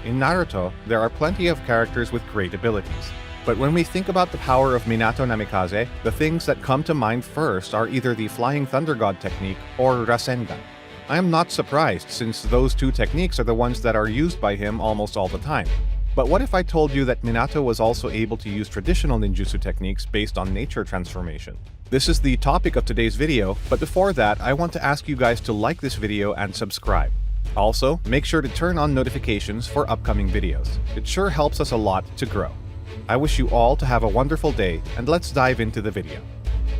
In Naruto, there are plenty of characters with great abilities. But when we think about the power of Minato Namikaze, the things that come to mind first are either the Flying Thunder God technique or Rasengan. I am not surprised since those two techniques are the ones that are used by him almost all the time. But what if I told you that Minato was also able to use traditional ninjutsu techniques based on nature transformation? This is the topic of today's video, but before that, I want to ask you guys to like this video and subscribe. Also, make sure to turn on notifications for upcoming videos. It sure helps us a lot to grow. I wish you all to have a wonderful day, and let's dive into the video.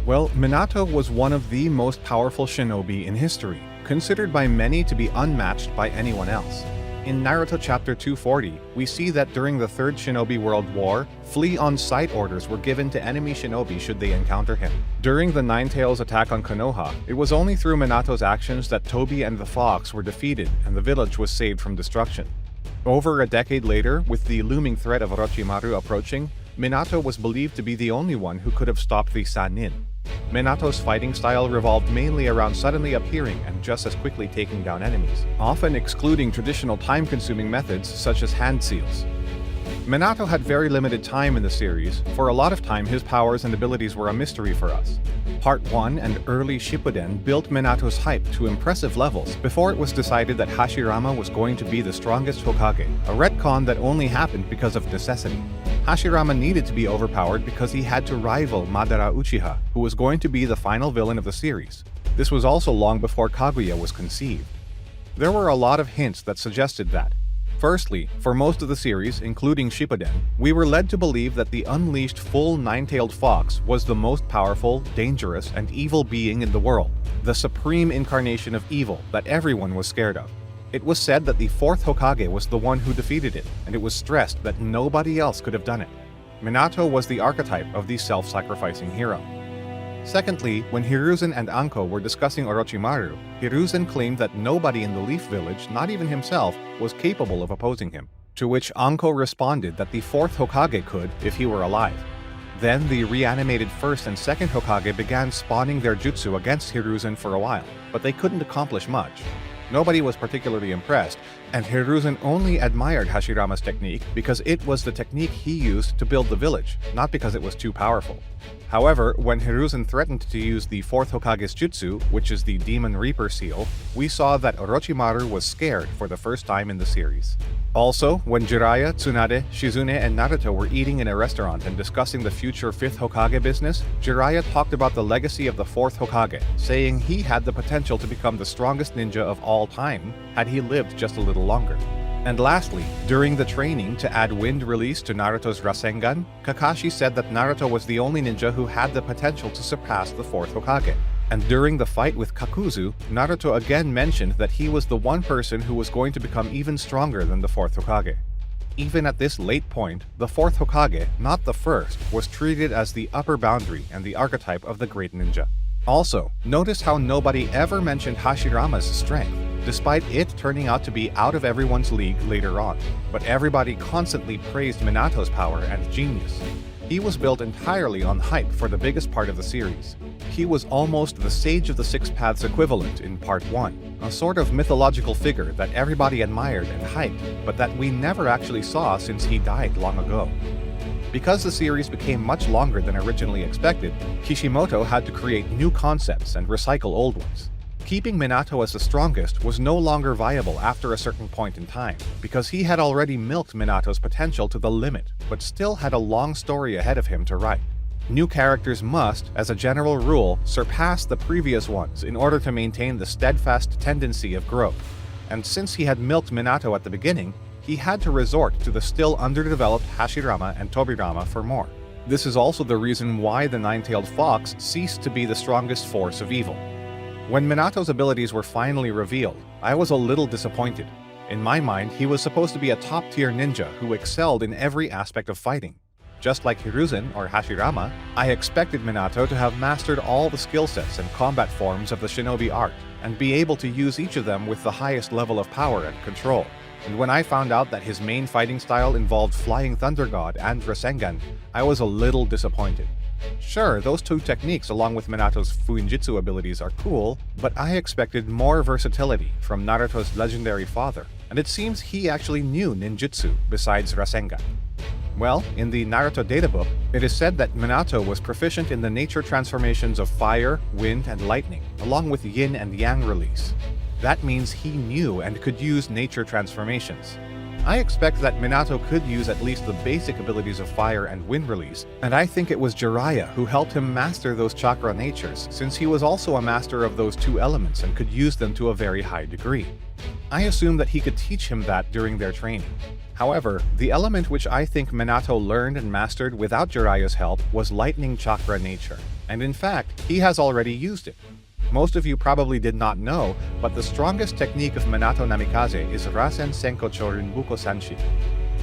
Well, Minato was one of the most powerful shinobi in history, considered by many to be unmatched by anyone else. In Naruto chapter 240, we see that during the Third Shinobi World War, flee-on-sight orders were given to enemy shinobi should they encounter him. During the Nine-Tails attack on Konoha, it was only through Minato's actions that Tobi and the Fox were defeated and the village was saved from destruction. Over a decade later, with the looming threat of Orochimaru approaching, Minato was believed to be the only one who could have stopped the Sannin. Minato's fighting style revolved mainly around suddenly appearing and just as quickly taking down enemies, often excluding traditional time-consuming methods such as hand seals. Minato had very limited time in the series. For a lot of time, his powers and abilities were a mystery for us. Part 1 and early Shippuden built Minato's hype to impressive levels before it was decided that Hashirama was going to be the strongest Hokage, a retcon that only happened because of necessity. Hashirama needed to be overpowered because he had to rival Madara Uchiha, who was going to be the final villain of the series. This was also long before Kaguya was conceived. There were a lot of hints that suggested that. Firstly, for most of the series, including Shippuden, we were led to believe that the unleashed full nine-tailed fox was the most powerful, dangerous, and evil being in the world, the supreme incarnation of evil that everyone was scared of. It was said that the fourth Hokage was the one who defeated it, and it was stressed that nobody else could have done it. Minato was the archetype of the self-sacrificing hero. Secondly, when Hiruzen and Anko were discussing Orochimaru, Hiruzen claimed that nobody in the Leaf Village, not even himself, was capable of opposing him, to which Anko responded that the fourth Hokage could if he were alive. Then the reanimated first and second Hokage began spawning their jutsu against Hiruzen for a while, but they couldn't accomplish much. Nobody was particularly impressed, and Hiruzen only admired Hashirama's technique because it was the technique he used to build the village, not because it was too powerful. However, when Hiruzen threatened to use the fourth Hokage's jutsu, which is the Demon Reaper seal, we saw that Orochimaru was scared for the first time in the series. Also, when Jiraiya, Tsunade, Shizune, and Naruto were eating in a restaurant and discussing the future 5th Hokage business, Jiraiya talked about the legacy of the 4th Hokage, saying he had the potential to become the strongest ninja of all time had he lived just a little longer. And lastly, during the training to add wind release to Naruto's Rasengan, Kakashi said that Naruto was the only ninja who had the potential to surpass the 4th Hokage. And during the fight with Kakuzu, Naruto again mentioned that he was the one person who was going to become even stronger than the 4th Hokage. Even at this late point, the 4th Hokage, not the first, was treated as the upper boundary and the archetype of the great ninja. Also, notice how nobody ever mentioned Hashirama's strength, despite it turning out to be out of everyone's league later on. But everybody constantly praised Minato's power and genius. He was built entirely on hype for the biggest part of the series. He was almost the Sage of the Six Paths equivalent in Part 1, a sort of mythological figure that everybody admired and hyped, but that we never actually saw since he died long ago. Because the series became much longer than originally expected, Kishimoto had to create new concepts and recycle old ones. Keeping Minato as the strongest was no longer viable after a certain point in time, because he had already milked Minato's potential to the limit, but still had a long story ahead of him to write. New characters must, as a general rule, surpass the previous ones in order to maintain the steadfast tendency of growth. And since he had milked Minato at the beginning, he had to resort to the still underdeveloped Hashirama and Tobirama for more. This is also the reason why the Nine-Tailed Fox ceased to be the strongest force of evil. When Minato's abilities were finally revealed, I was a little disappointed. In my mind, he was supposed to be a top-tier ninja who excelled in every aspect of fighting. Just like Hiruzen or Hashirama, I expected Minato to have mastered all the skill sets and combat forms of the shinobi art, and be able to use each of them with the highest level of power and control. And when I found out that his main fighting style involved Flying Thunder God and Rasengan, I was a little disappointed. Sure, those two techniques along with Minato's Fuinjutsu abilities are cool, but I expected more versatility from Naruto's legendary father. and it seems he actually knew ninjutsu besides Rasengan. Well, in the Naruto databook, it is said that Minato was proficient in the nature transformations of fire, wind, and lightning, along with yin and yang release. That means he knew and could use nature transformations. I expect that Minato could use at least the basic abilities of fire and wind release, and I think it was Jiraiya who helped him master those chakra natures, since he was also a master of those two elements and could use them to a very high degree. I assume that he could teach him that during their training. However, the element which I think Minato learned and mastered without Jiraiya's help was lightning chakra nature, and in fact, he has already used it. Most of you probably did not know, but the strongest technique of Minato Namikaze is Rasen Senko Chorinbuko Sanshi,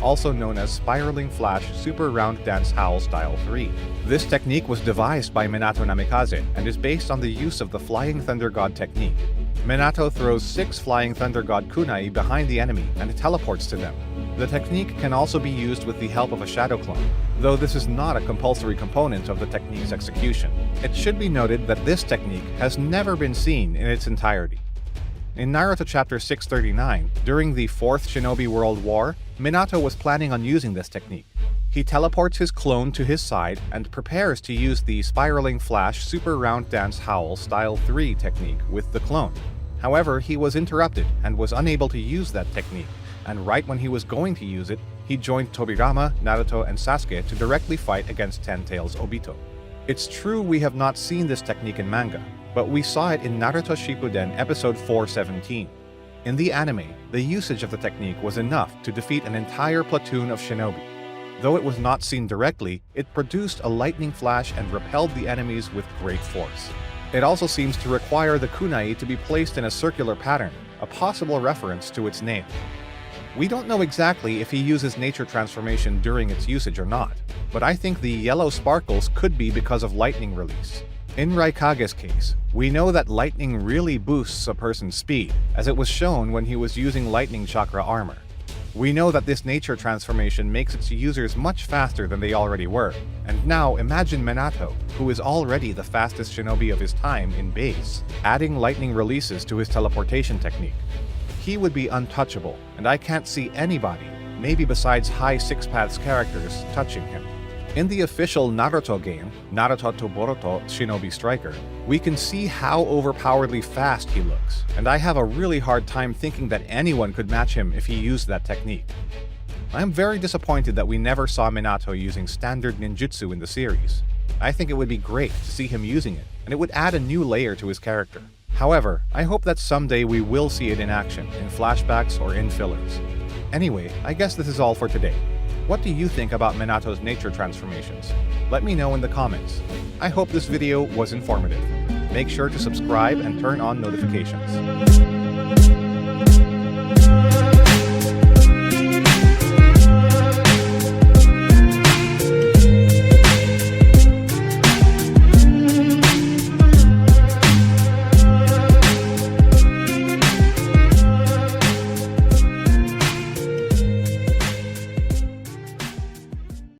also known as Spiraling Flash Super Round Dance Howl Style 3. This technique was devised by Minato Namikaze and is based on the use of the Flying Thunder God technique. Minato throws 6 Flying Thunder God kunai behind the enemy and teleports to them. The technique can also be used with the help of a shadow clone, though this is not a compulsory component of the technique's execution. It should be noted that this technique has never been seen in its entirety. In Naruto chapter 639, during the 4th Shinobi World War, Minato was planning on using this technique. He teleports his clone to his side and prepares to use the Spiraling Flash Super Round Dance Howl Style 3 technique with the clone. However, he was interrupted and was unable to use that technique, and right when he was going to use it, he joined Tobirama, Naruto, and Sasuke to directly fight against Ten Tails Obito. It's true we have not seen this technique in manga, but we saw it in Naruto Shippuden episode 417. In the anime, the usage of the technique was enough to defeat an entire platoon of shinobi. Though it was not seen directly, it produced a lightning flash and repelled the enemies with great force. It also seems to require the kunai to be placed in a circular pattern, a possible reference to its name. We don't know exactly if he uses nature transformation during its usage or not, but I think the yellow sparkles could be because of lightning release. In Raikage's case, we know that lightning really boosts a person's speed, as it was shown when he was using lightning chakra armor. We know that this nature transformation makes its users much faster than they already were, and now imagine Minato, who is already the fastest shinobi of his time in base, adding lightning releases to his teleportation technique. He would be untouchable, and I can't see anybody, maybe besides high Six Paths characters, touching him. In the official Naruto game, Naruto to Boruto Shinobi Striker, we can see how overpoweredly fast he looks, and I have a really hard time thinking that anyone could match him if he used that technique. I am very disappointed that we never saw Minato using standard ninjutsu in the series. I think it would be great to see him using it, and it would add a new layer to his character. However, I hope that someday we will see it in action, in flashbacks or in fillers. Anyway, I guess this is all for today. What do you think about Minato's nature transformations? Let me know in the comments. I hope this video was informative. Make sure to subscribe and turn on notifications.